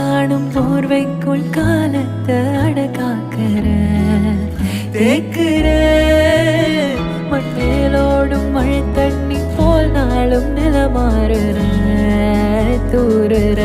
காணும் போர்வைக்குள் காலத்தை அடக்காக்குற தேக்குற மண்ணேலோடும் மழை தண்ணி போல் நாளும் நிலமாறுற தூறுற